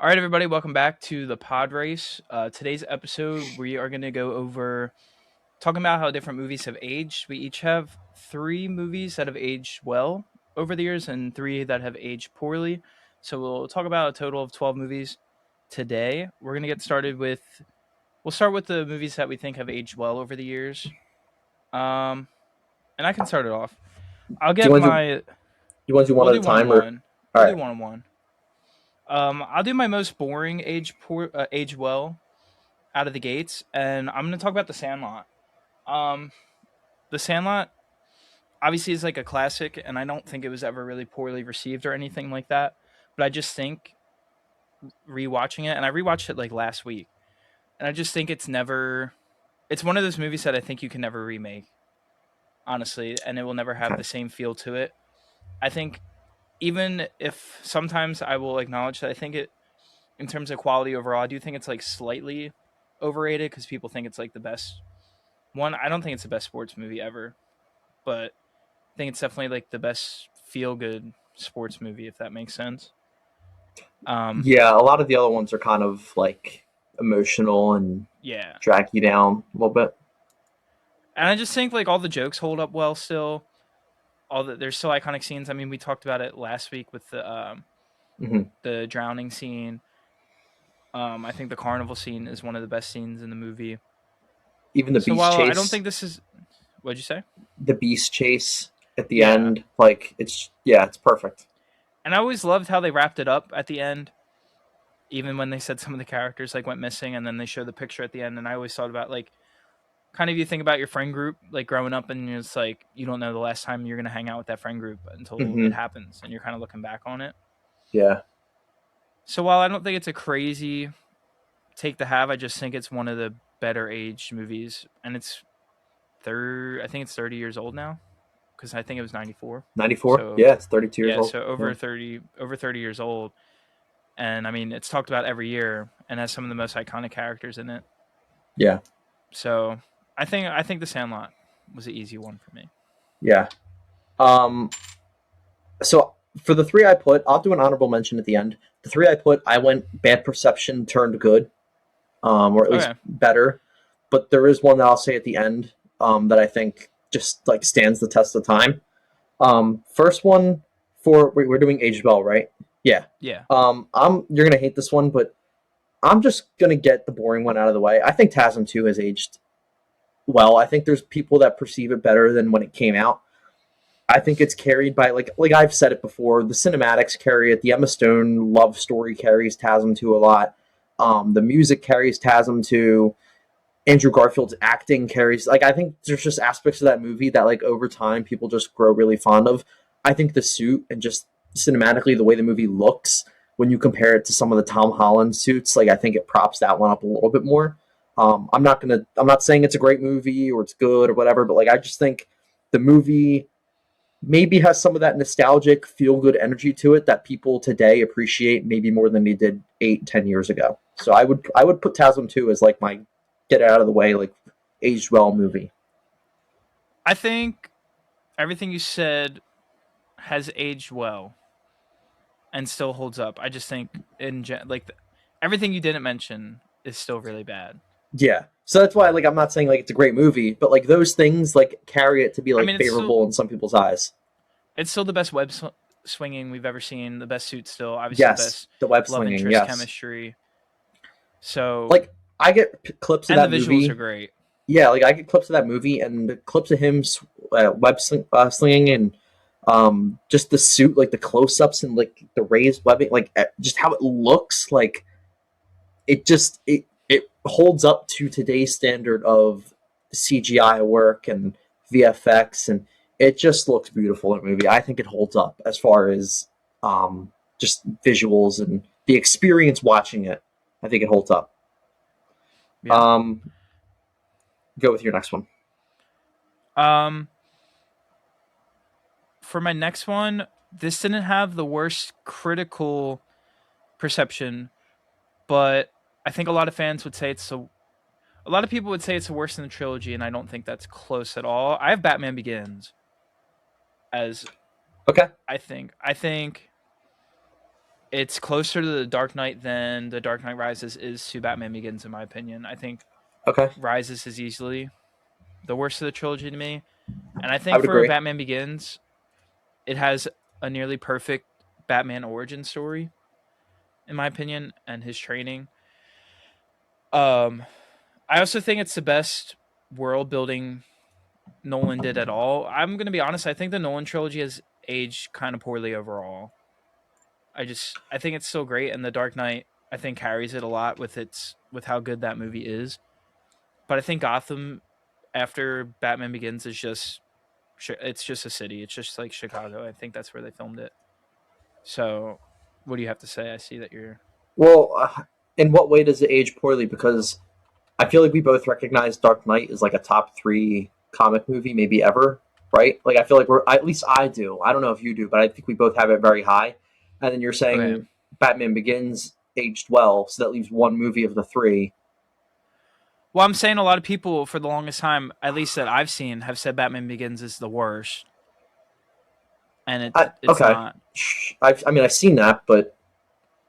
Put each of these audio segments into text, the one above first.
All right, everybody, welcome back to the Podrace. Today's episode, we are going to go over talking about how different movies have aged. We each have three movies that have aged well over the years and three that have aged poorly. So we'll talk about a total of 12 movies today. We're going to get started with, we'll start with the movies that we think have aged well over the years. Um, and I can start it off. I'll Do you get want to do my, you want to do one we'll at a do one and time or one. all We'll do right? one and one. I'll do my most boring age well out of the gates, and I'm going to talk about The Sandlot. Um, The Sandlot obviously is like a classic, and I don't think it was ever really poorly received or anything like that. But I just think rewatching it, and I rewatched it like last week, and I just think it's one of those movies that I think you can never remake, honestly, and it will never have Okay. the same feel to it. I think even if sometimes I will acknowledge that I think it, in terms of quality overall, I do think it's like slightly overrated because people think it's like the best one. I don't think it's the best sports movie ever, but I think it's definitely like the best feel good sports movie, if that makes sense. Um, Yeah, a lot of the other ones are kind of like emotional and yeah, drag you down a little bit. and I just think like all the jokes hold up well still. All the There's still iconic scenes. I mean, we talked about it last week with Hmm. the drowning scene. I think the carnival scene is one of the best scenes in the movie. Even the So beast while I don't chase, think this is, what'd you say? the beast chase at the Yeah, end, like it's perfect. and I always loved how they wrapped it up at the end. Even when they said some of the characters like went missing, and then they show the picture at the end, and I always thought about like kind of you think about your friend group like growing up, and it's like you don't know the last time you're gonna hang out with that friend group until it Hmm. happens, and you're kind of looking back on it. Yeah, So while I don't think it's a crazy take to have, I just think it's one of the better aged movies, and it's third. I think it's 30 years old now because I think it was 94. 94. So Yeah, it's 32 years yeah, old. so Yeah, over 30 years old, and I mean it's talked about every year and has some of the most iconic characters in it. yeah, So I think The Sandlot was an easy one for me. yeah. Um, so for the three I put, I'll do an honorable mention at the end. The three I put, I went bad perception turned good, or at least Okay. better. But there is one that I'll say at the end that I think just like stands the test of time. First one for we're doing Age Bell, right? Yeah. Yeah. I'm you're gonna hate this one, but I'm just gonna get the boring one out of the way. I think TASM 2 has aged well. I think there's people that perceive it better than when it came out. I think it's carried by like I've said it before. The cinematics carry it. The Emma Stone love story carries TASM 2 a lot. The music carries TASM 2. Andrew Garfield's acting carries I think there's just aspects of that movie that like over time people just grow really fond of. I think the suit and just cinematically the way the movie looks when you compare it to some of the Tom Holland suits, like I think it props that one up a little bit more. I'm not saying it's a great movie or it's good or whatever, but like I just think the movie maybe has some of that nostalgic feel good energy to it that people today appreciate maybe more than they did 8, 10 years ago. So I would put Tasm 2 as like my get it out of the way, like aged well movie. I think everything you said has aged well and still holds up. I just think everything you didn't mention is still really bad. Yeah. So that's why like I'm not saying like it's a great movie, but like those things like carry it to be I like mean, it's still favorable in some people's eyes. it's still the best swinging we've ever seen. The best suit still, obviously the Yes, best the web love slinging, interest yes. chemistry. So Like I get clips of and the that visuals are movie. great. Yeah, like I get clips of that movie and the clips of him slinging and just the suit, like the close-ups and like the raised webbing, like just how it looks, like it holds up to today's standard of CGI work and VFX, and it just looks beautiful in a movie. I think it holds up as far as just visuals and the experience watching it. I think it holds up. Yeah. Um, go with your next one. Um, for my next one, this didn't have the worst critical perception, but I think a lot of fans would say a lot of people would say it's the worst in the trilogy, and I don't think that's close at all. I have Batman Begins as Okay. I think It's closer to the Dark Knight than the Dark Knight Rises is to Batman Begins, in my opinion. I think Okay, Rises is easily the worst of the trilogy to me, and I I think would for agree. Batman Begins, it has a nearly perfect Batman origin story, in my opinion, and his training. Um, I also think it's the best world building Nolan did at all. I'm gonna be honest. I think the Nolan trilogy has aged kind of poorly overall. I think it's still great, and the Dark Knight I think carries it a lot with how good that movie is. But I think Gotham after Batman Begins is just it's just a city. It's just like Chicago. I think that's where they filmed it. So, what do you have to say? I see that you're Well, in what way does it age poorly? Because I feel like we both recognize Dark Knight is like a top three comic movie, maybe ever, right? Like I feel like we're at least I do. I don't know if you do, but I think we both have it very high. And then you're okay. saying Batman Begins aged well, so that leaves one movie of the three. Well, I'm saying a lot of people for the longest time, at least that I've seen, have said Batman Begins is the worst, and it's Okay, not. I mean I've seen that, but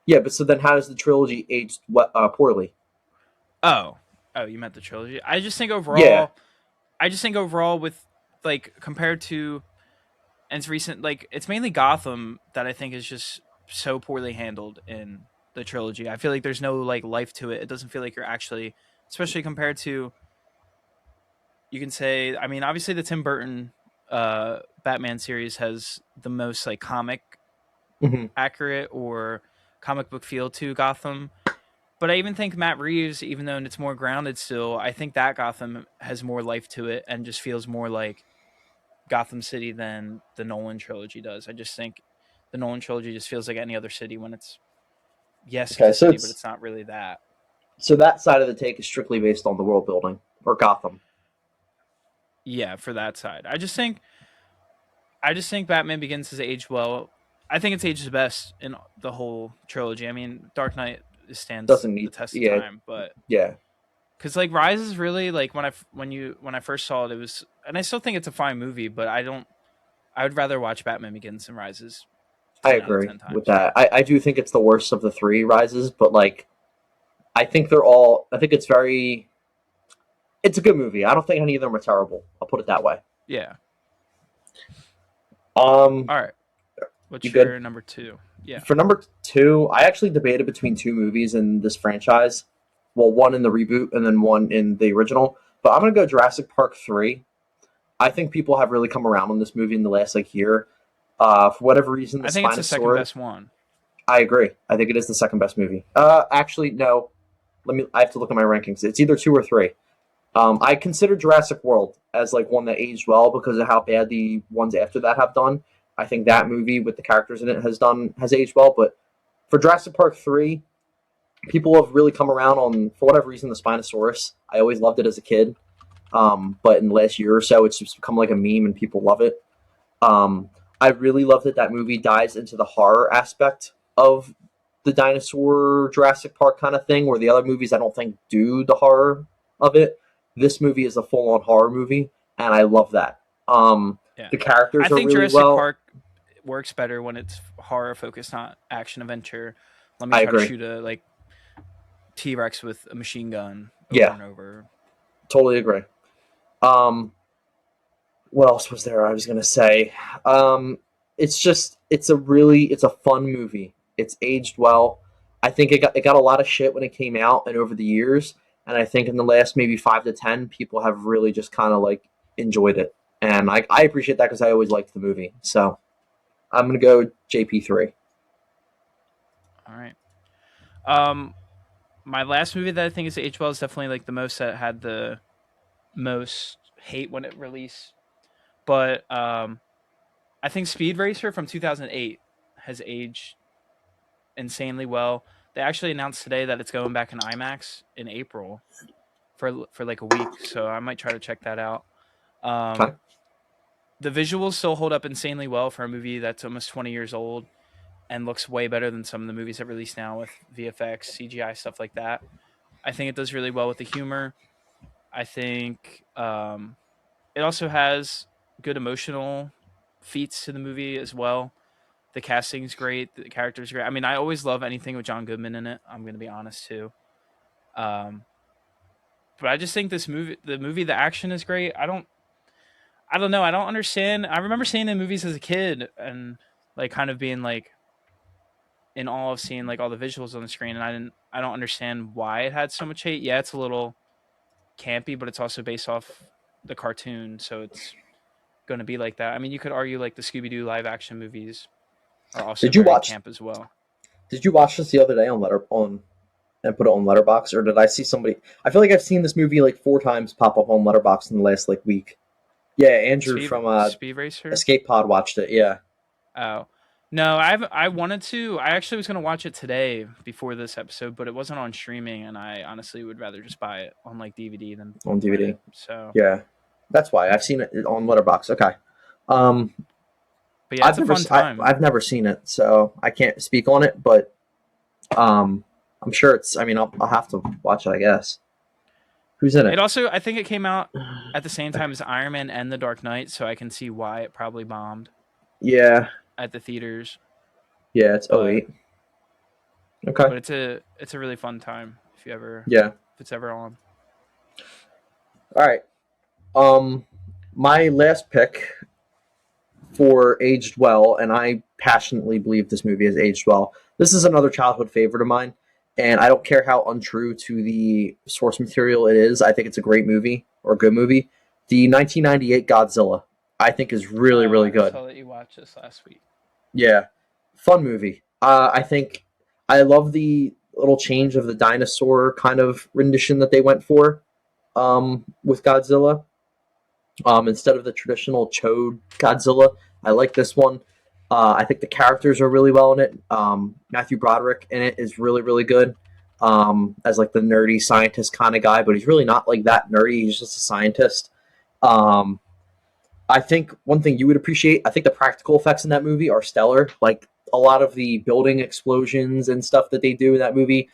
yeah, but so then how does the trilogy age poorly? Oh, oh, you meant the trilogy. Yeah. I just think overall with like compared to and it's recent, like it's mainly Gotham that I think is just so poorly handled in the trilogy. I feel like there's no like life to it. It doesn't feel like you're actually, especially compared to you can say. I mean, obviously the Tim Burton Batman series has the most like comic Hmm. accurate or comic book feel to Gotham. But I even think Matt Reeves, even though it's more grounded still, I think that Gotham has more life to it and just feels more like Gotham City than the Nolan trilogy does. I just think the Nolan trilogy just feels like any other city when it's yes, it's Okay, a city, but it's not really that. so that side of the take is strictly based on the world building or Gotham. Yeah, for that side. I just think Batman Begins has aged well. I think it's aged the best in the whole trilogy. I mean, Dark Knight stands Doesn't the need, test of yeah, time, but yeah. because like Rise is really like when I first saw it, it was and I still think it's a fine movie, but I don't. I would rather watch Batman Begins than Rises I 10 out of agree 10 with times. that. I do think it's the worst of the three rises, but like I think they're all. I think it's very. It's a good movie. I don't think any of them are terrible. I'll put it that way. Yeah. Um, All right. you What's good your number two? Yeah. for number two? I actually debated between two movies in this franchise. Well, one in the reboot and then one in the original. But I'm gonna go Jurassic Park 3. I think people have really come around on this movie in the last like year. For whatever reason, the I think it's the second Spinosaurus. best one. I agree. I think it is the second best movie. Actually, no. Let me. I have to look at my rankings. It's either two or three. I consider Jurassic World as like one that aged well because of how bad the ones after that have done. I think that movie with the characters in it has aged well. But for Jurassic Park 3, people have really come around on for whatever reason the Spinosaurus. I always loved it as a kid, but in the last year or so, it's just become like a meme and people love it. Um, I really love that that movie dives into the horror aspect of the dinosaur Jurassic Park kind of thing, where the other movies I don't think do the horror of it. This movie is a full on horror movie, and I love that. Yeah. The I characters are think really Jurassic well. Park works better when it's horror focused, not action adventure. Let me I try to agree. shoot a like T Rex with a machine gun over Yeah, and over. totally agree. Um, what else was there? I was gonna say, um, it's just it's a fun movie. It's aged well. I think it got a lot of shit when it came out and over the years, and I think in the last maybe 5 to 10, people have really just kind of like enjoyed it, and I appreciate that because I always liked the movie. So I'm gonna go JP3. All right. Um, my last movie that I think is aged well is definitely like the most that had the most hate when it released. But I think Speed Racer from 2008 has aged insanely well. They actually announced today that it's going back in IMAX in April for like a week, so I might try to check that out. Okay. Um, the visuals still hold up insanely well for a movie that's almost 20 years old and looks way better than some of the movies that release now with VFX, CGI, stuff like that. I think it does really well with the humor. I think it also has good emotional feats to the movie as well. The casting's great. The character's great. I mean, I always love anything with John Goodman in it. I'm gonna be honest too. Um, but I just think the action is great. I don't know. I don't understand. I remember seeing the movies as a kid and like kind of being like in awe of seeing like all the visuals on the screen, and I don't understand why it had so much hate. Yeah, it's a little campy, but it's also based off the cartoon, so it's going to be like that. I mean, you could argue like the Scooby Doo live action movies are also Did you very watch? camp as well. Did you watch this the other day on Letter on and put it on Letterbox, or did I see somebody? I feel like I've seen this movie like 4 times pop up on Letterbox in the last like week. Yeah, Andrew from Speed Racer. Escape Pod watched it. Yeah, Oh no, I wanted to. I actually was going to watch it today before this episode, but it wasn't on streaming, and I honestly would rather just buy it on like DVD than on rent DVD. it. So, Yeah, that's why I've seen it on Letterbox. Okay. Um, but yeah, it's a fun time. I've never seen it, so I can't speak on it. But um, I'm sure it's. I mean, I'll have to watch it, I guess. Who's in It it? also, I think it came out at the same time as Iron Man and The Dark Knight, so I can see why it probably bombed Yeah, at the theaters. yeah, it's oh But 08. Okay. it's a really fun time Yeah. if it's ever on. All right. My last pick for aged well, and I passionately believe this movie has aged well. This is another childhood favorite of mine, and I don't care how untrue to the source material it is. I think it's a great movie or a good movie. The 1998 Godzilla, I think, is really, Oh, really I good. saw that you watched this last week. Yeah, fun movie. I think I love the little change of the dinosaur kind of rendition that they went for with Godzilla. Instead of the traditional Chode Godzilla, I like this one. I think the characters are really well in it. Matthew Broderick in it is really, really good as like the nerdy scientist kind of guy, but he's really not like that nerdy. He's just a scientist. Um, I think one thing you would appreciate, I think the practical effects in that movie are stellar. Like a lot of the building explosions and stuff that they do in that movie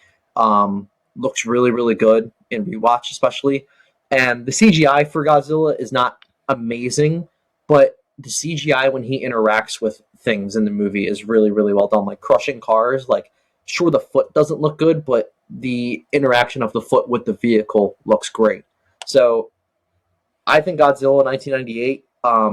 looks really, really good in rewatch, especially. And the CGI for Godzilla is not amazing, but the CGI when he interacts with things in the movie is really, really well done. Like crushing cars, like sure the foot doesn't look good, but the interaction of the foot with the vehicle looks great. So I think Godzilla 1998.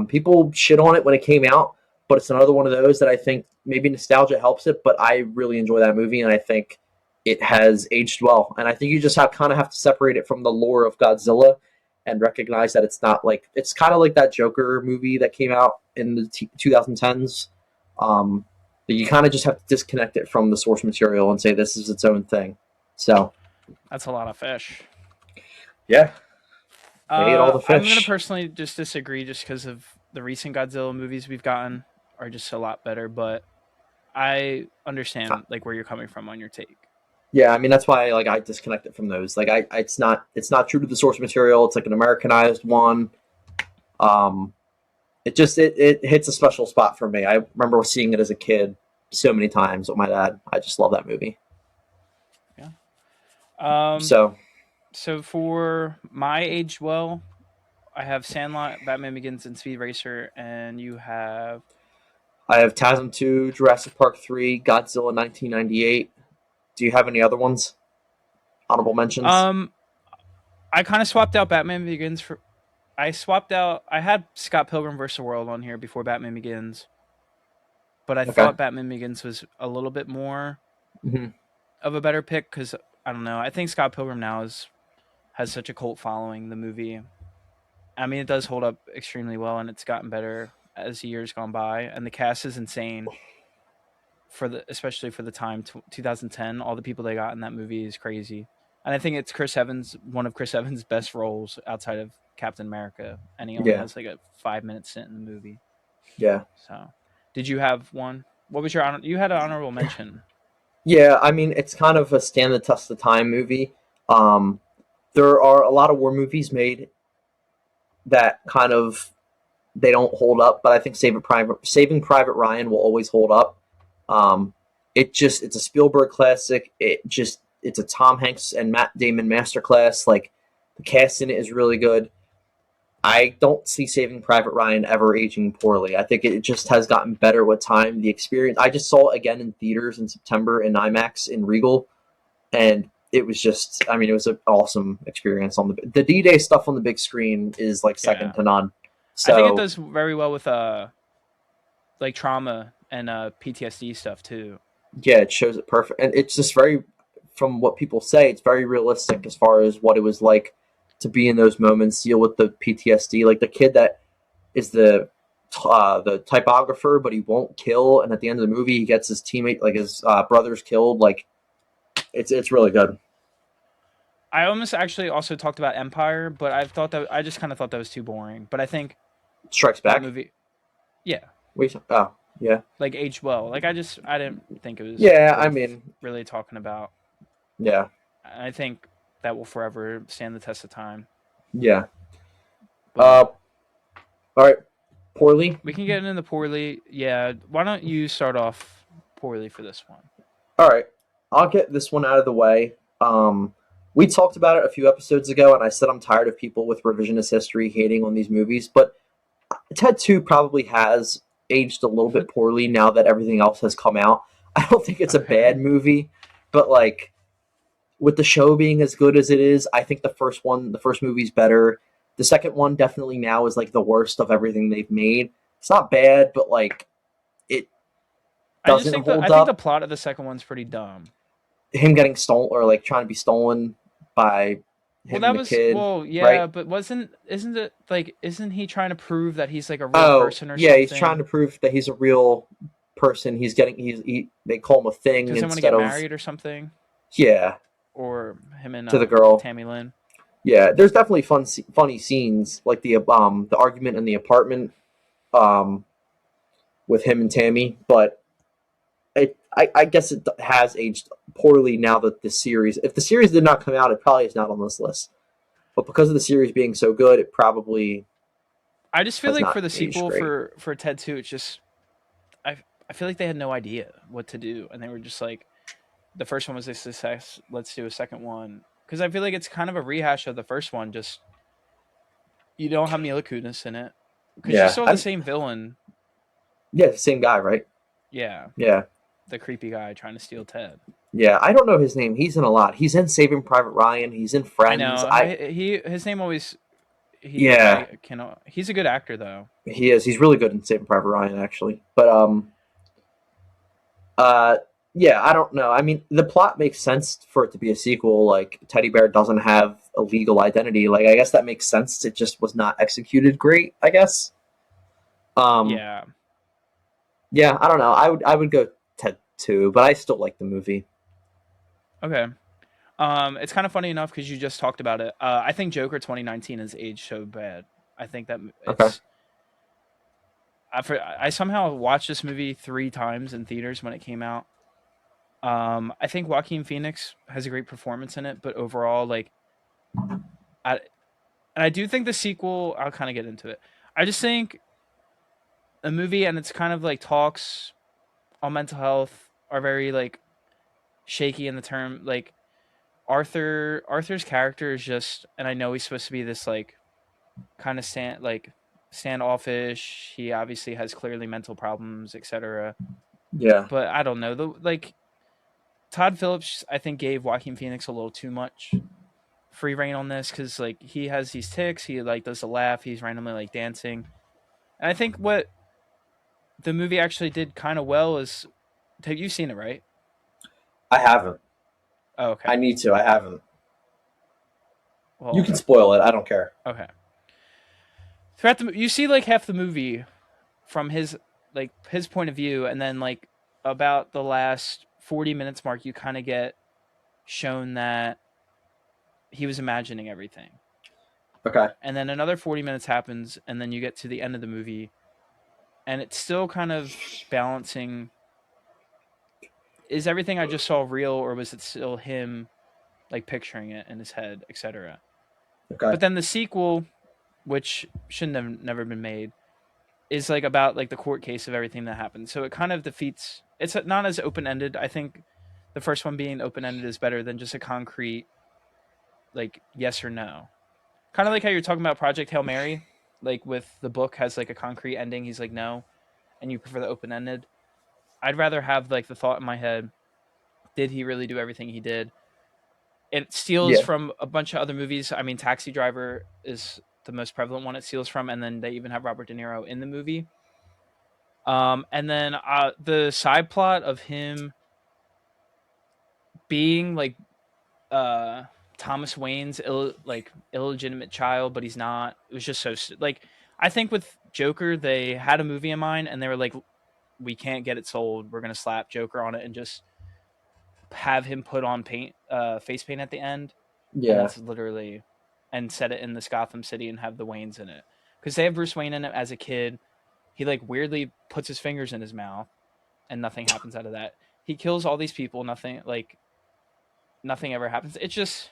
People shit on it when it came out, but it's another one of those that I think maybe nostalgia helps it. But I really enjoy that movie, and I think it has aged well. And I think you just kind of have to separate it from the lore of Godzilla and recognize that it's not like it's kind of like that Joker movie that came out in the 2010s. You kind of just have to disconnect it from the source material and say this is its own thing. So That's a lot of fish. yeah, I ate all the I'm gonna fish. personally just disagree, just because of the recent Godzilla movies we've gotten are just a lot better. But I understand like where you're coming from on your take. Yeah, I mean that's why like I disconnect it from those. Like it's not true to the source material. It's like an Americanized one. Um, it hits a special spot for me. I remember seeing it as a kid so many times with my dad. I just love that movie. Yeah. Um. So So for my age, well, I have Sandlot, Batman Begins, and Speed Racer, and you have I have TASM 2, Jurassic Park 3, Godzilla 1998. Do you have any other ones? Honorable mentions? um. I kind of swapped out Batman Begins for. I swapped out. I had Scott Pilgrim vs. the World on here before Batman Begins, but I Okay. thought Batman Begins was a little bit more Mm-hmm. of a better pick because I don't know. I think Scott Pilgrim now has such a cult following. The movie, I mean, it does hold up extremely well, and it's gotten better as the years gone by. And the cast is insane for the especially for the time 2010. All the people they got in that movie is crazy, and I think it's Chris Evans, one of Chris Evans' best roles outside of Captain America, and he only Yeah. has like a 5 minute stint in the movie. Yeah. So, did you have one? What was your honor? You had an honorable mention. Yeah, I mean, it's kind of a stand the test of time movie. Um, there are a lot of war movies made that kind of they don't hold up, but I think Saving Private Ryan will always hold up. Um, it's a Spielberg classic. It's a Tom Hanks and Matt Damon masterclass. Like the cast in it is really good. I don't see Saving Private Ryan ever aging poorly. I think it just has gotten better with time. The experience. I just saw it again in theaters in September in IMAX in Regal, and it was just. I mean, it was an awesome experience on the D-Day stuff on the big screen is like second Yeah, to none. I think it So does very well with like trauma and PTSD stuff too. yeah, it shows it perfect, and it's just very. From what people say, it's very realistic as far as what it was like to be in those moments, deal with the PTSD. Like the kid that is the typographer, but he won't kill. And at the end of the movie, he gets his teammate, like his brothers, killed. Like it's really good. I almost actually also talked about Empire, but I just kind of thought that was too boring. But I think Strikes that Back. movie, yeah, Oh yeah, like aged well. Like I didn't think it was yeah. I worth mean, really talking about. yeah, I think that will forever stand the test of time. yeah. But Uh, all right. Poorly. we can get into poorly. Yeah, why don't you start off poorly for this one? All right. I'll get this one out of the way. We talked about it a few episodes ago, and I said I'm tired of people with revisionist history hating on these movies, but Ted 2 probably has aged a little bit poorly now that everything else has come out. I don't think it's a bad Okay. movie, but like with the show being as good as it is, I think the first movie's better. The second one definitely now is like the worst of everything they've made. It's not bad, but like it doesn't I hold think the up. plot of the second one's pretty dumb. Him getting stolen or like trying to be stolen by Well, him and that the was kid, well, yeah, right? but isn't it like isn't he trying to prove that he's like a real Oh, person or yeah, he's trying something? to prove that he's a real person. They call him a thing Because they want to get instead of married or something, yeah, or him and to the girl. Tammy Lynn. Yeah, there's definitely funny scenes like the argument in the apartment um with him and Tammy, but I guess it has aged poorly now that the series. If the series did not come out, it probably is not on this list. But because of the series being so good, it probably I just feel has like for not the aged sequel great. for Ted 2, it's just I I feel like they had no idea what to do, and they were just like the first one was a success. Let's do a second one because I feel like it's kind of a rehash of the first one. Just you don't have Mila Kunis in it because you Yeah, still have the same villain. yeah, same guy, right? Yeah, Yeah, the creepy guy trying to steal Ted. yeah. I don't know his name. He's in a lot. He's in Saving Private Ryan. He's in I Friends. know. He his name always he Yeah, I cannot. He's a good actor though. he is. He's really good in Saving Private Ryan, actually. But uh, yeah. I don't know. I mean, the plot makes sense for it to be a sequel. Like Teddy Bear doesn't have a legal identity. Like I guess that makes sense. It just was not executed great. I guess. Um, Yeah. yeah. I don't know. I would go Ted 2, but I still like the movie. Okay. It's kind of funny enough because you just talked about it. I think Joker 2019 has aged so bad. I think that Okay. it's. I somehow watched this movie 3 times in theaters when it came out. I think Joaquin Phoenix has a great performance in it, but overall, like, I and I do think the sequel. I'll kind of get into it. I just think the movie and it's kind of like talks on mental health are very like shaky in the term. Like Arthur's character is just, and I know he's supposed to be this like kind of standoffish. He obviously has clearly mental problems, etc. Yeah. But I don't know. The like Todd Phillips, I think gave Joaquin Phoenix a little too much free reign on this because like he has these ticks. He like does a laugh. He's randomly like dancing, and I think what the movie actually did kind of well is, have you seen it right? I haven't. Oh, I okay. need to. I haven't. You Well, can spoil it. I don't care. okay. Throughout the you see like half the movie from his point of view, and then like about the last 40 minutes mark, you kind of get shown that he was imagining everything. Okay. And then another 40 minutes happens, and then you get to the end of the movie, and it's still kind of balancing, is everything I just saw real, or was it still him like picturing it in his head, etc. Okay. But then the sequel, which shouldn't have never been made, is like about like the court case of everything that happened. So it kind of defeats. It's not as open ended. I think the first one being open ended is better than just a concrete like yes or no. Kind of like how you're talking about Project Hail Mary. like with the book has like a concrete ending. He's like no, and you prefer the open ended. I'd rather have like the thought in my head: did he really do everything he did? It steals Yeah, from a bunch of other movies. I mean, Taxi Driver is the most prevalent one it steals from, and then they even have Robert De Niro in the movie. And then the side plot of him being like uh Thomas Wayne's illegitimate child, but he's not. It was just so like I think with Joker they had a movie in mind and they were like, we can't get it sold. We're gonna slap Joker on it and just have him put on paint, face paint at the end, and yeah, that's literally and set it in this Gotham City and have the Waynes in it because they have Bruce Wayne in it as a kid. He like weirdly puts his fingers in his mouth and nothing happens out of that. He kills all these people. Nothing ever happens. It's just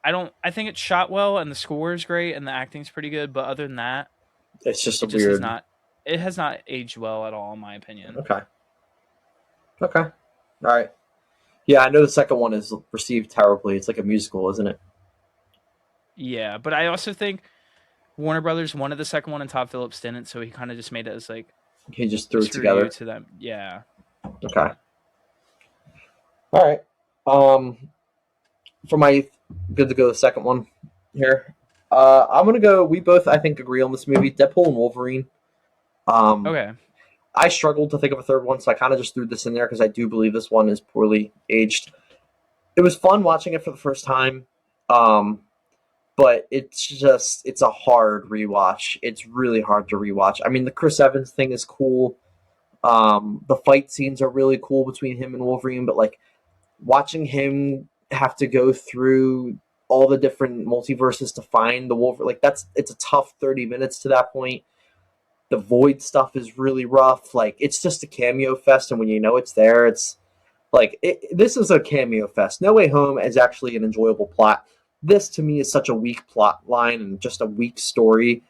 I don't. I think it's shot well and the score is great and the acting's pretty good. But other than that, it's just a it just has weird. not. It has not aged well at all, in my opinion. Okay, okay, all right. Yeah, I know the second one is received terribly. It's like a musical, isn't it? Yeah, but I also think Warner Brothers wanted the second one and Todd Phillips didn't, so he kind of just made it as like He just a threw it screw you together. to them. Yeah. Okay, all right. For my good to go the second one here. I'm gonna go. We both I think agree on this movie, Deadpool and Wolverine. Um, Okay. I struggled to think of a third one, so I kind of just threw this in there because I do believe this one is poorly aged. It was fun watching it for the first time, um, but it's a hard rewatch. It's really hard to rewatch. I mean, the Chris Evans thing is cool. The fight scenes are really cool between him and Wolverine, but like watching him have to go through all the different multiverses to find the Wolverine, like it's a tough 30 minutes to that point. The Void stuff is really rough. Like it's just a cameo fest, and when you know it's there, it's like this is a cameo fest. No Way Home is actually an enjoyable plot. This to me is such a weak plot line and just a weak story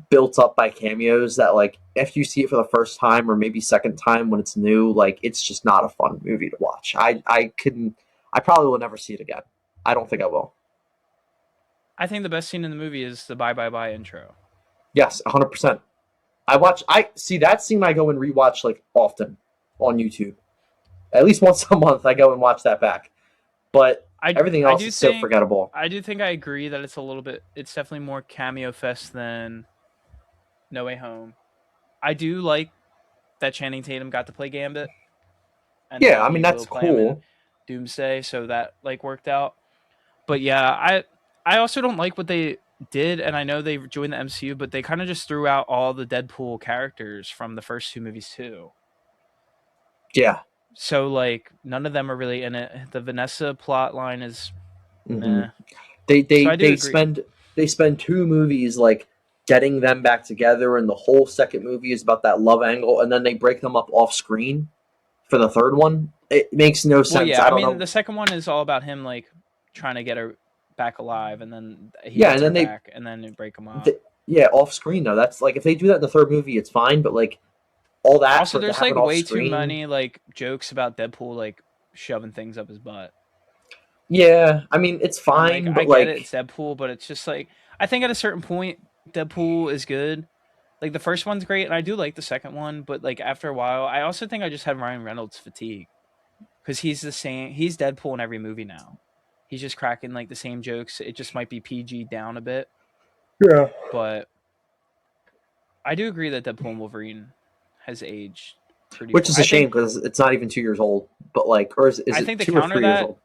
built up by cameos that like if you see it for the first time or maybe second time when it's new, like it's just not a fun movie to watch. I probably will never see it again. I don't think I will. I think the best scene in the movie is the bye bye bye intro. Yes, 100%. I see that scene. I go and rewatch like often on YouTube. At least once a month, I go and watch that back. But I everything I else do is so think forgettable. I agree that it's a little bit. It's definitely more cameo fest than No Way Home. I do like that Channing Tatum got to play Gambit, and Yeah, that I mean he will that's play him in cool. Doomsday, so that like worked out. But yeah, I also don't like what they did, and I know they joined the MCU, but they kind of just threw out all the Deadpool characters from the first two movies too. Yeah. So like none of them are really in it. The Vanessa plot line is hmm meh. They So they I do they agree. spend they spend two movies like getting them back together, and the whole second movie is about that love angle, and then they break them up off screen for the third one. It makes no Well, sense. yeah, I I don't mean know. the second one is all about him like trying to get her back alive, and then he Yeah, gets and her then back, and then they break them up. yeah, off screen though. That's like if they do that in the third movie, it's fine. But like all that Also, for it to there's like happen off way too screen, many like jokes about Deadpool like shoving things up his butt. yeah. I mean, it's And like fine, I but get it, it's like Deadpool, but it's just like I think at a certain point Deadpool is good. Like the first one's great, and I do like the second one, but like after a while, I also think I just had Ryan Reynolds fatigue because he's the same. He's Deadpool in every movie now. He's just cracking like the same jokes. It just might be PG down a bit, yeah. but I do agree that Deadpool and Wolverine has aged pretty Which poor. is a shame because it's not even 2 years old. But like, or is I it think to 2 or counter 3 years that, old?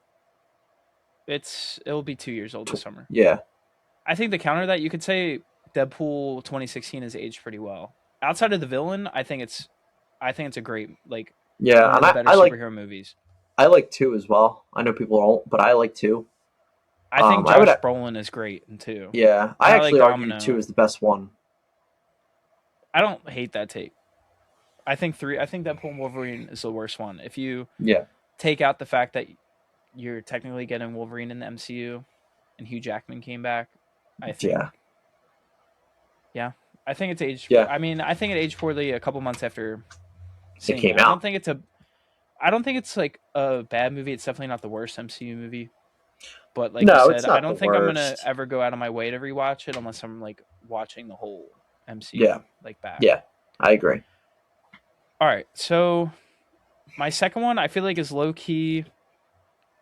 it'll be 2 years old this summer. Yeah, I think to counter that, you could say Deadpool 2016 has aged pretty well. Outside of the villain, I think it's a great like yeah. one of And the better superhero movies. I like two as well. I know people don't, but I like two. I think I would Josh Brolin is great in two, yeah. I and I like actually argue two Domino. is the best one. I don't hate that take. I think three. I think Deadpool and Wolverine is the worst one. If you Yeah, take out the fact that you're technically getting Wolverine in the MCU and Hugh Jackman came back, I yeah, think yeah, I think it's aged. yeah. I mean, I think it aged poorly a couple months after It seeing it. came out. I don't think it's like a bad movie. It's definitely not the worst MCU movie. But like you No, it's said, I not the don't think I'm gonna worst. ever go out of my way to rewatch it unless I'm like watching the whole Yeah, MCU like back. yeah, I agree. All right, so my second one I feel like is low key.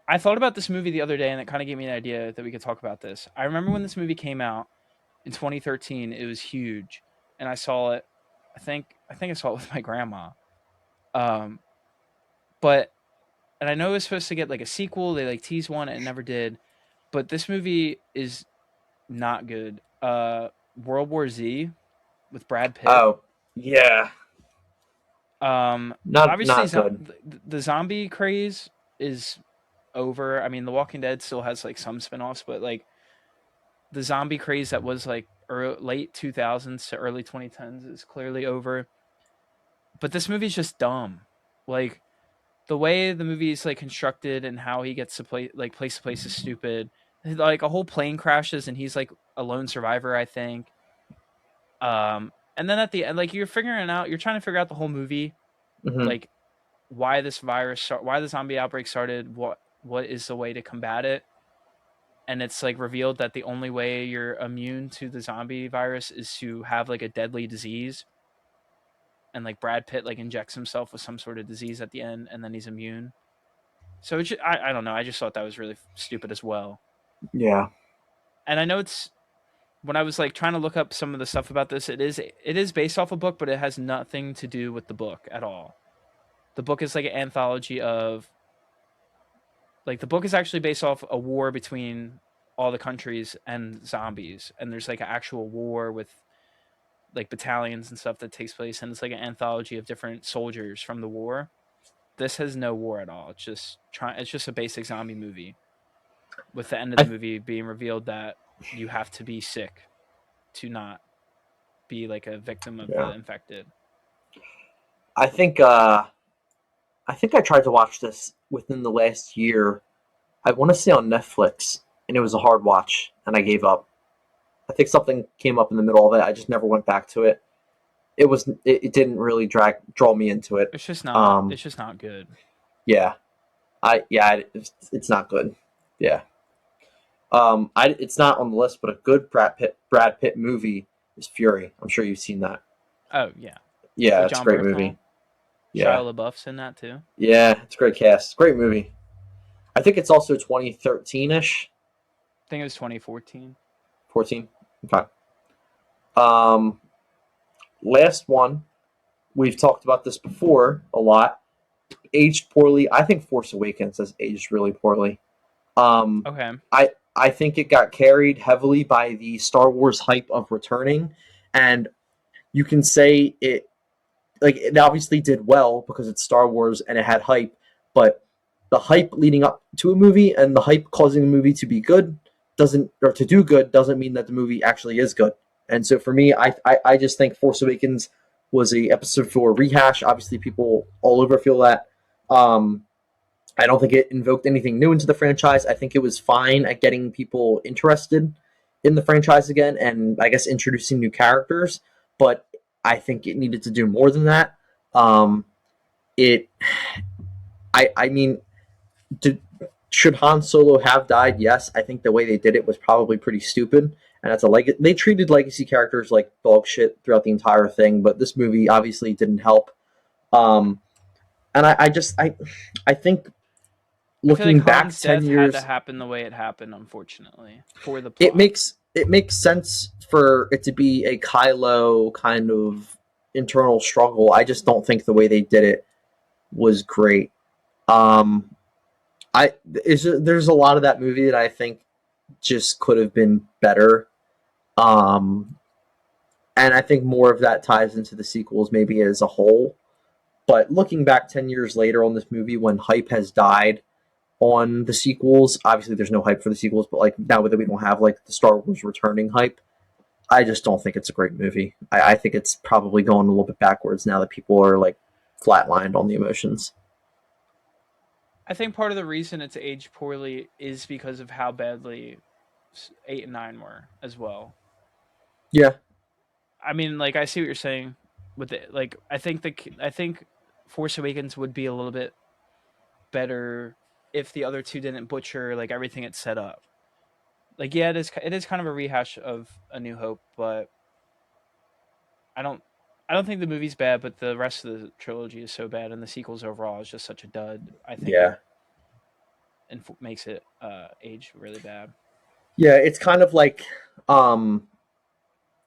I thought about this movie the other day, and it kind of gave me an idea that we could talk about this. I remember when this movie came out in 2013, it was huge, and I saw it. I think I saw it with my grandma. Um, but and I know it was supposed to get like a sequel. They like teased one and it never did. But this movie is not good. World War Z with Brad Pitt. Oh, yeah, Obviously, not good. the zombie craze is over. I mean, The Walking Dead still has like some spin-offs, but like the zombie craze that was like late 2000s to early 2010s is clearly over. But this movie's just dumb. Like the way the movie is like constructed and how he gets to play like place to place is stupid. Like a whole plane crashes and he's like a lone survivor, I think. And then at the end, like you're trying to figure out the whole movie, Hmm. like why this why the zombie outbreak started, what is the way to combat it, and it's like revealed that the only way you're immune to the zombie virus is to have like a deadly disease, and like Brad Pitt like injects himself with some sort of disease at the end, and then he's immune. So I don't know. I just thought that was really stupid as well. Yeah, And I know it's when I was like trying to look up some of the stuff about this, it is based off a book, but it has nothing to do with the book at all. The book is like an anthology of like the book is actually based off a war between all the countries and zombies, and there's like an actual war with like battalions and stuff that takes place, and it's like an anthology of different soldiers from the war. This has no war at all. It's just a basic zombie movie with the end of the I movie being revealed that you have to be sick to not be like a victim of the yeah, infected. I think I think I tried to watch this within the last year. I want to say on Netflix, and it was a hard watch, and I gave up. I think something came up in the middle of it. I just never went back to it. It didn't really draw me into it. It's just not. Um, It's just not good. yeah, it's not good. Yeah, it's not on the list, but a good Brad Pitt movie is Fury. I'm sure you've seen that. Oh yeah, Yeah, with it's a John great movie. Bernthal, Yeah, Shia LaBeouf's in that too. yeah, it's a great cast. It's a great movie. I think it's also 2013 ish, I think it was 2014. 14. Okay. Um, last one. We've talked about this before a lot. Aged poorly. I think Force Awakens has aged really poorly. Um, Okay, I think it got carried heavily by the Star Wars hype of returning, and you can say it obviously did well because it's Star Wars and it had hype, but the hype leading up to a movie and the hype causing the movie to be good doesn't or to do good doesn't mean that the movie actually is good. And so for me, I just think Force Awakens was a episode 4 rehash. Obviously, people all over feel that. Um, I don't think it invoked anything new into the franchise. I think it was fine at getting people interested in the franchise again and I guess introducing new characters, but I think it needed to do more than that. Um, it, I mean, did, should Han Solo have died? Yes, I think the way they did it was probably pretty stupid, and that's a they treated legacy characters like dog shit throughout the entire thing. But this movie obviously didn't help. Um, and I think I feel like looking back Han's 10 death had to years happen the way it happened, unfortunately, for the it plot. makes sense for it to be a Kylo kind of internal struggle. I just don't think the way they did it was great. Um, there's a lot of that movie that I think just could have been better. Um, and I think more of that ties into the sequels maybe as a whole. But looking back 10 years later on this movie, when hype has died on the sequels, obviously there's no hype for the sequels, but like now that we don't have like the Star Wars returning hype, I just don't think it's a great movie. I think it's probably going a little bit backwards now that people are like flatlined on the emotions. I think part of the reason it's aged poorly is because of how badly 8 and 9 were as well. Yeah, I mean, like I see what you're saying with it. Like I think Force Awakens would be a little bit better if the other two didn't butcher like everything it set up. Like yeah, it is kind of a rehash of A New Hope, but I don't I don't think the movie's bad, but the rest of the trilogy is so bad, and the sequels overall is just such a dud. I think it Yeah. makes it age really bad. Yeah, um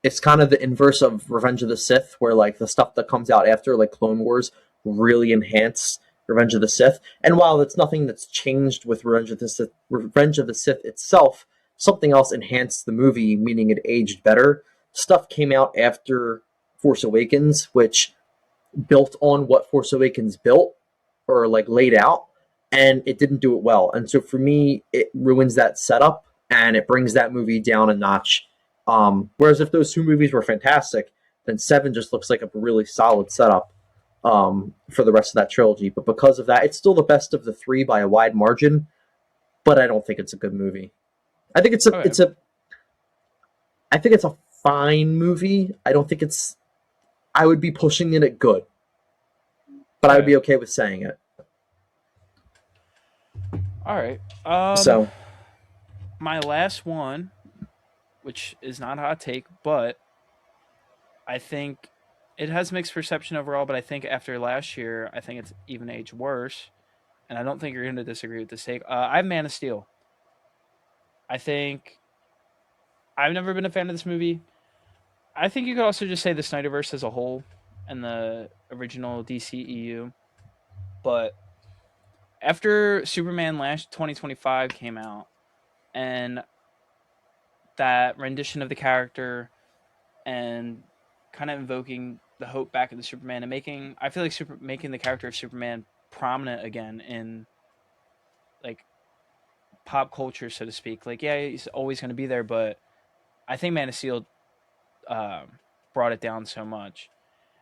it's kind of the inverse of Revenge of the Sith, where like the stuff that comes out after, like Clone Wars, really enhance Revenge of the Sith. And while it's nothing that's changed with Revenge of the Sith itself, something else enhanced the movie, meaning it aged better. Stuff came out after Force Awakens, which built on what Force Awakens built or like laid out, and it didn't do it well. And so for me, it ruins that setup and it brings that movie down a notch. Whereas if those two movies were fantastic, then Seven just looks like a really solid setup for the rest of that trilogy. But because of that, it's still the best of the three by a wide margin. But I don't think it's a good movie. I think Okay, it's a fine movie. I don't think it's. I would be pushing it at good, but I would okay, be okay with saying it. all right. So My last one, which is not a hot take, but I think it has mixed perception overall. But I think after last year, I think it's even aged worse, and I don't think you're going to disagree with this take. I have Man of Steel. I think I've never been a fan of this movie. I think you could also just say the Snyderverse as a whole and the original DCEU. But after Superman last 2025 came out and that rendition of the character and kind of invoking the hope back into Superman and making I feel like making the character of Superman prominent again in like pop culture, so to speak. Like, yeah, he's always going to be there, but I think Man of Steel brought it down so much.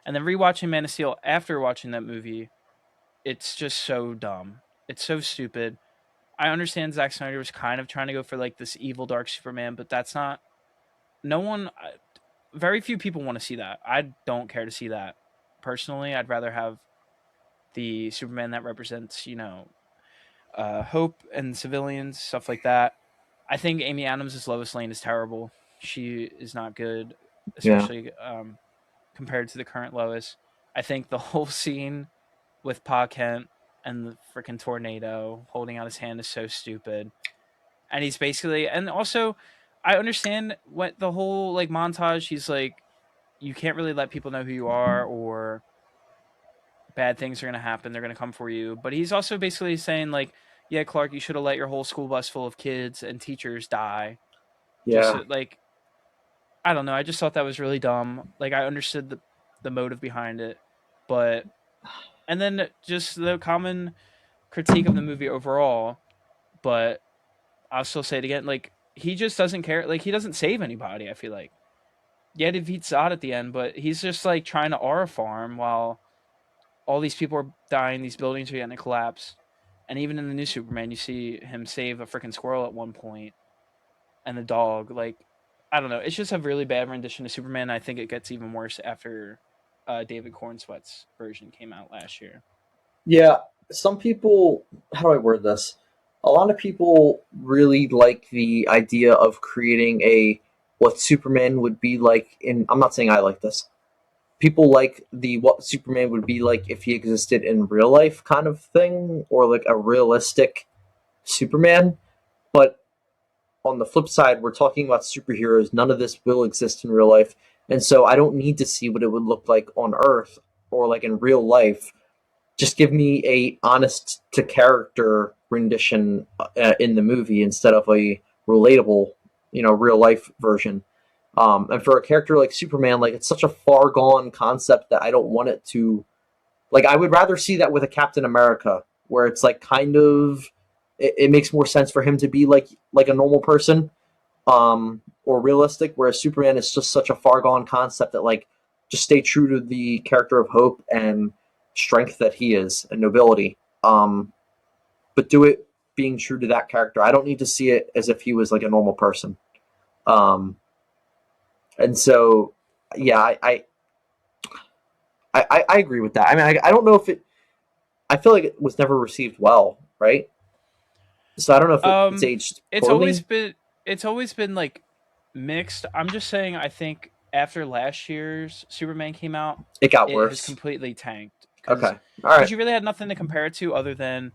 And then rewatching Man of Steel after watching that movie, it's just so dumb. It's so stupid. I understand Zack Snyder was kind of trying to go for like this evil dark Superman, but that's not. No one, very few people want to see that. I don't care to see that personally. I'd rather have the Superman that represents, hope and civilians, stuff like that. I think Amy Adams' Lois Lane is terrible. She is not good, yeah, especially compared to the current Lois. I think the whole scene with Pa Kent and the freaking tornado holding out his hand is so stupid. And he's basically, and also, I understand what the whole like montage. He's like, you can't really let people know who you are, or bad things are gonna happen. They're gonna come for you. But he's also basically saying like, yeah, Clark, you should have let your whole school bus full of kids and teachers die. Just yeah, like I don't know. I just thought that was really dumb. Like I understood the motive behind it, but and then just the common critique of the movie overall. But I'll still say it again. Like he just doesn't care. Like he doesn't save anybody. I feel like yeah, he defeats Zod at the end, but he's just like trying to aura farm while all these people are dying. These buildings are getting to collapse. And even in the new Superman, you see him save a freaking squirrel at one point and the dog. Like I don't know. It's just a really bad rendition of Superman. I think it gets even worse after David Cornsweet's version came out last year. yeah. Some people, how do I word this? A lot of people really like the idea of creating a what Superman would be like in. I'm not saying I like this. People like the what Superman would be like if he existed in real life kind of thing, or like a realistic Superman. But on the flip side, we're talking about superheroes. None of this will exist in real life, and so I don't need to see what it would look like on Earth or like in real life. Just give me a honest to character rendition in the movie instead of a relatable, real life version. And for a character like Superman, like it's such a far gone concept that I don't want it to. Like I would rather see that with a Captain America, where it's like kind of it makes more sense for him to be like a normal person, or realistic. Whereas Superman is just such a far gone concept that like just stay true to the character of hope and strength that he is and nobility. But do it being true to that character. I don't need to see it as if he was like a normal person. Um, and so, yeah, I agree with that. I mean, I don't know if it. I feel like it was never received well, right? So I don't know if it's Um, aged it's always poorly. been it's always been like mixed. I'm just saying I think after last year's Superman came out, It got it has worse. completely tanked because Okay. All right. you really had nothing to compare it to other than,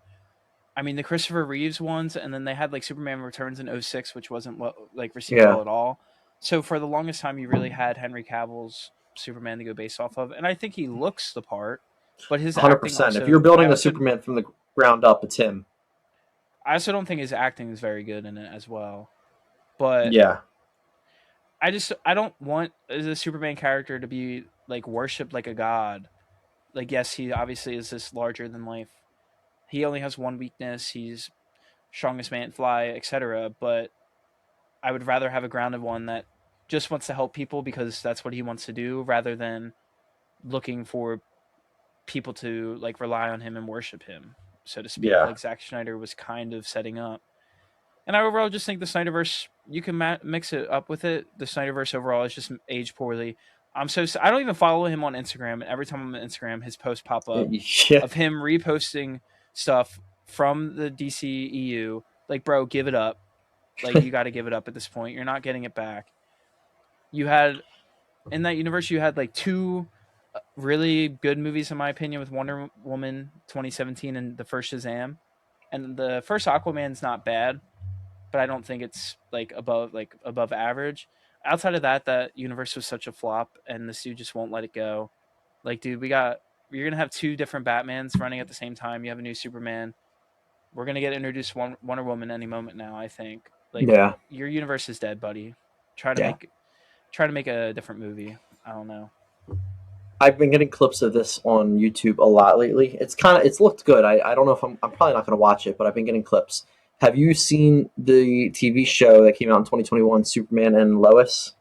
I mean, the Christopher Reeves ones, and then they had like Superman Returns in '06, which wasn't like received Yeah. well at all. So for the longest time, you really had Henry Cavill's Superman to go based off of, and I think he looks the part, but his acting 100%. If you're also, building a Superman from the ground up, it's him. I also don't think his acting is very good in it as well. But Yeah. I don't want the Superman character to be like worshipped like a god. Like yes, he obviously is this larger than life. He only has one weakness. He's strongest man fly, etc. But I would rather have a grounded one that just wants to help people because that's what he wants to do, rather than looking for people to like rely on him and worship him, so to speak, Yeah. like Zack Snyder was kind of setting up. And I overall just think the Snyderverse, you can mix it up with it. The Snyderverse overall is just aged poorly. I don't even follow him on Instagram, and every time I'm on Instagram, his posts pop up Yeah. of him reposting stuff from the DCEU. Like, bro, give it up. Like, you got to give it up at this point. You're not getting it back. You had in that universe, you had like two really good movies in my opinion with Wonder Woman 2017 and the first Shazam. And the first Aquaman's not bad, but I don't think it's like above average. Outside of that, that universe was such a flop, and this dude just won't let it go. Like, dude, you're gonna have two different Batmans running at the same time. You have a new Superman. We're gonna get introduced Wonder Woman any moment now. I think like Yeah. your universe is dead, buddy. Try to Yeah. make try to make a different movie. I don't know. I've been getting clips of this on YouTube a lot lately. It's looked good. I don't know if I'm probably not going to watch it, but I've been getting clips. Have you seen the TV show that came out in 2021, Superman and Lois?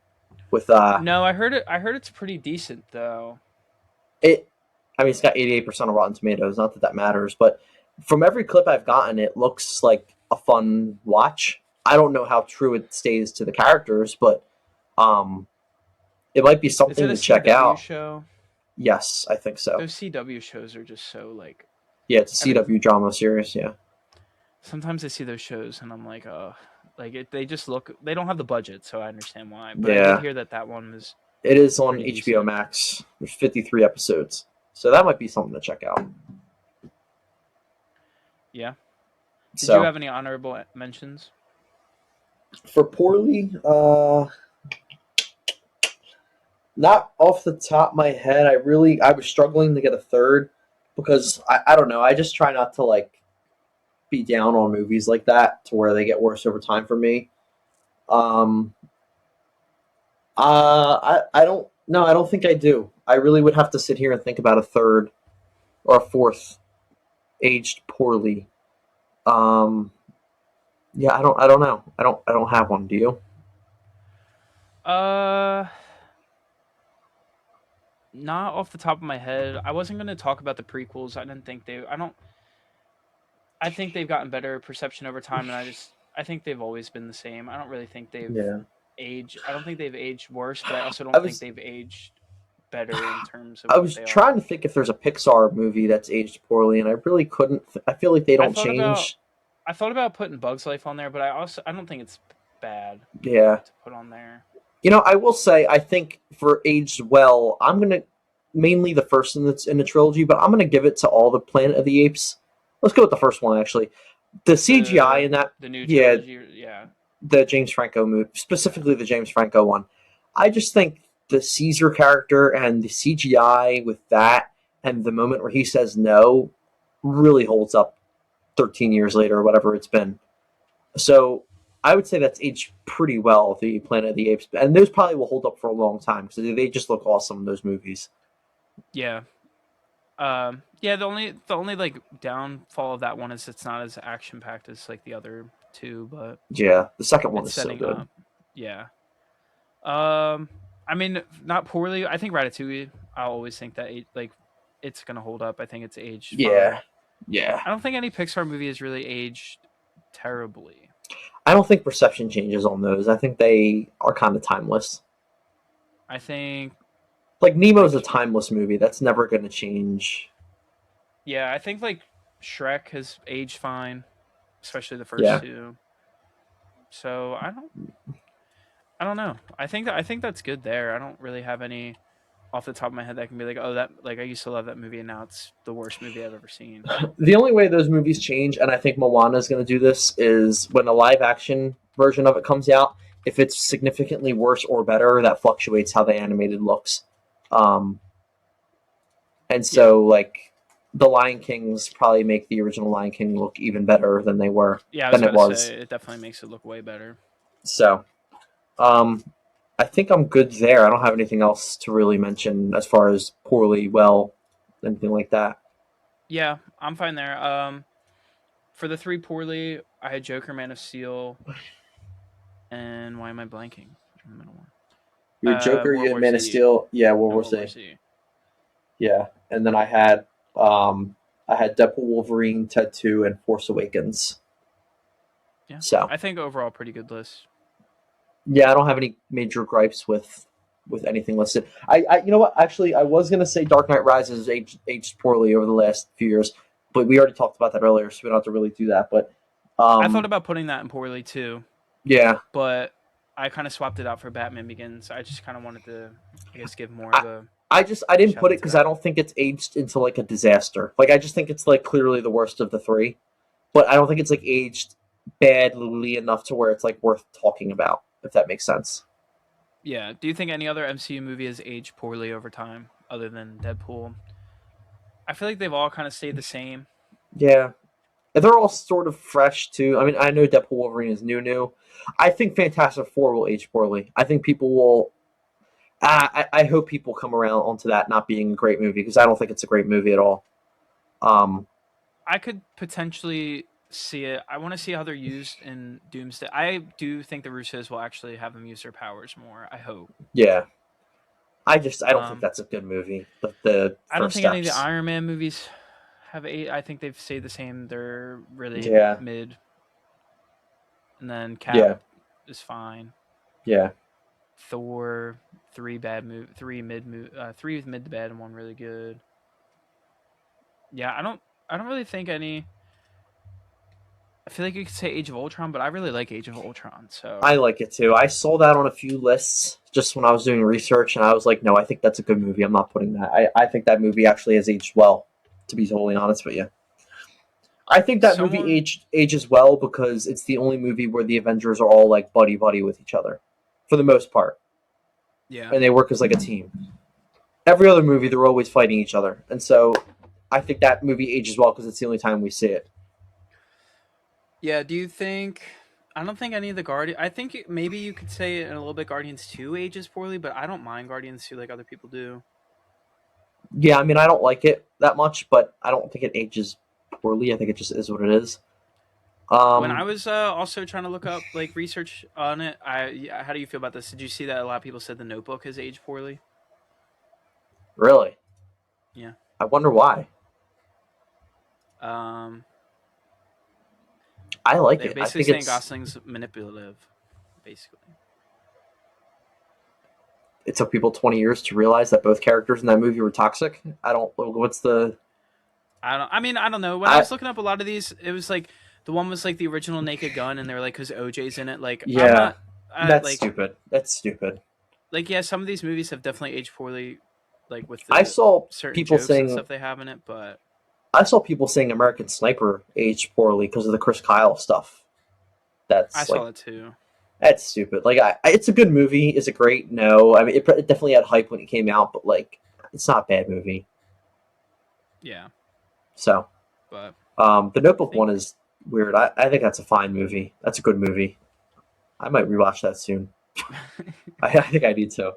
With No, I heard it. I heard it's pretty decent though. it, I mean, it's got 88% of Rotten Tomatoes. Not that that matters, but from every clip I've gotten, it looks like a fun watch. I don't know how true it stays to the characters, but um, it might be Is it something a to check CW out. show? Yes, I think so. Those CW shows are just so like Yeah, it's a every. CW drama series. Yeah, Sometimes I see those shows and I'm like, oh, like they just look. They don't have the budget, so I understand why. But I did yeah. hear that that one was It is on pretty HBO decent. Max. There's 53 episodes, so that might be something to check out. Yeah. Did you So have any honorable mentions? for poorly, not off the top of my head. I was struggling to get a third because I don't know. I just try not to like be down on movies like that to where they get worse over time for me. Um, I don't no, I don't think I do. I really would have to sit here and think about a third or a fourth aged poorly. Um, yeah, I don't know. I don't have one. Do you? Uh, Not off the top of my head. I wasn't gonna talk about the prequels. I didn't think they. I don't. I think they've gotten better perception over time, and I think they've always been the same. I don't really think they've Yeah. aged. I don't think they've aged worse, but I also I don't think was they've aged better in terms of I what was they trying are. to think if there's a Pixar movie that's aged poorly, and I really couldn't. I feel like they I don't thought about change. I thought about putting Bugs Life on there, but I don't think it's bad Yeah. to put on there. You know, I will say I think for aged well, I'm gonna mainly the first in the trilogy, but I'm gonna give it to all the Planet of the Apes. Let's go with the first one actually. The CGI The in that, the new yeah, trilogy, yeah. the James Franco movie, specifically the James Franco one. I just think the Caesar character and the CGI with that and the moment where he says no really holds up 13 years later or whatever it's been. So I would say that's aged pretty well, the Planet of the Apes. And those probably will hold up for a long time because they just look awesome, those movies. Yeah. Yeah, the only like downfall of that one is it's not as action packed as like the other two, but Yeah, the second one it's is so setting good. up. Yeah. Um, I mean, not poorly. I think Ratatouille. I always think that like it's gonna hold up. I think it's aged Yeah, fine. yeah. I don't think any Pixar movie has really aged terribly. I don't think perception changes on those. I think they are kind of timeless. I think Like Nemo's a like timeless movie. That's never going to change. yeah, I think like Shrek has aged fine, especially the first Yeah. two. So I don't know. I think that's good there. I don't really have any off the top of my head that can be like, oh, that like I used to love that movie and now it's the worst movie I've ever seen. The only way those movies change, and I think Moana is going to do this, is when the live action version of it comes out. If it's significantly worse or better, that fluctuates how the animated looks. Um, and Yeah. so, like, the Lion Kings probably make the original Lion King look even better Yeah, I was than about it to was. say it definitely makes it look way better. So, um, I think I'm good there. I don't have anything else to really mention as far as poorly, well, anything like that. Yeah, I'm fine there. For the three poorly, I had Joker, Man of Steel, and why am I blanking on the middle one? You had Joker, you World had War Man of Z Steel, yeah, World and War World War Z. Z. Yeah, and then I had Deadpool, Wolverine, Ted 2, and Force Awakens. Yeah, So I think overall pretty good list. yeah, I don't have any major gripes with anything listed. You know what? Actually, I was gonna say Dark Knight Rises has aged poorly over the last few years, but we already talked about that earlier, so we don't have to really do that. But I thought um, about putting that in poorly too, yeah, but I kind of swapped it out for Batman Begins. I just kind of wanted to, I guess, give more of I a I didn't shout put out it to because I that. don't think it's aged into like a disaster. Like I just think it's like clearly the worst of the three, but I don't think it's like aged badly enough to where it's like worth talking about. If that makes sense. Yeah. Do you think any other MCU movie has aged poorly over time other than Deadpool? I feel like they've all kind of stayed the same. Yeah, they're all sort of fresh too. I mean, I know Deadpool Wolverine is new. I think Fantastic Four will age poorly. I think people will. I hope people come around onto that not being a great movie because I don't think it's a great movie at all. Um, I could potentially see it. I want to see how they're used in Doomsday. I do think the Russos will actually have them use their powers more. I hope. yeah, I don't think Um, that's a good movie. The I don't first think any of the steps. Iron Man movies have eight. I think they've stayed the same. They're really Yeah, mid, and then Cap yeah, is fine. yeah. Thor, three bad move, three with mid to bad, and one really good. Yeah, I don't really think any. I feel like you could say Age of Ultron, but I really like Age of Ultron. So I like it too. I saw that on a few lists just when I was doing research, and I was like, no, I think that's a good movie. I'm not putting that. I think that movie actually has aged well, to be totally honest with you. I think that movie someone, ages well because it's the only movie where the Avengers are all like buddy buddy with each other, for the most part, yeah, and they work as like a team. Every other movie, they're always fighting each other, and so I think that movie ages well because it's the only time we see it. yeah. Do you think? I don't think any of the Guardian. I think maybe you could say in a little bit Guardians Two ages poorly, but I don't mind Guardians Two like other people do. Yeah, I mean, I don't like it that much, but I don't think it ages poorly. I think it just is what it is. When I Um, was also trying to look up like research on it, how do you feel about this? Did you see that a lot of people said the Notebook has aged poorly? really, Yeah. I wonder why. Um, I like they're it. I basically think saying it's Gosling's manipulative, basically. it took people 20 years to realize that both characters in that movie were toxic. I don't. What's the? I don't. I mean, I don't know. When I I was looking up a lot of these, it was like the one was like the original Naked Gun, and they were like because OJ's in it. Like I'm yeah, not. that's Like stupid. That's stupid. yeah, some of these movies have definitely aged poorly, like with I the saw certain people jokes and saying stuff they have in it. But I saw people saying American Sniper aged poorly because of the Chris Kyle stuff. I That's saw like that too. that's stupid. Like, it's a good movie. Is it great? No. I mean, it definitely had hype when it came out, but like, it's not a bad movie. Yeah, So, but the I Notebook think one is weird. I think that's a fine movie. That's a good movie. I might rewatch that soon. I think I need to.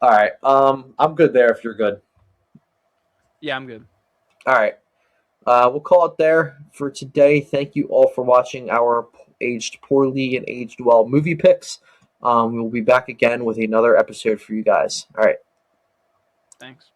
All right. I'm good there if you're good. yeah, I'm good. All right. We'll call it there for today. Thank you all for watching our aged poorly and aged well movie picks. We'll be back again with another episode for you guys. All right. Thanks.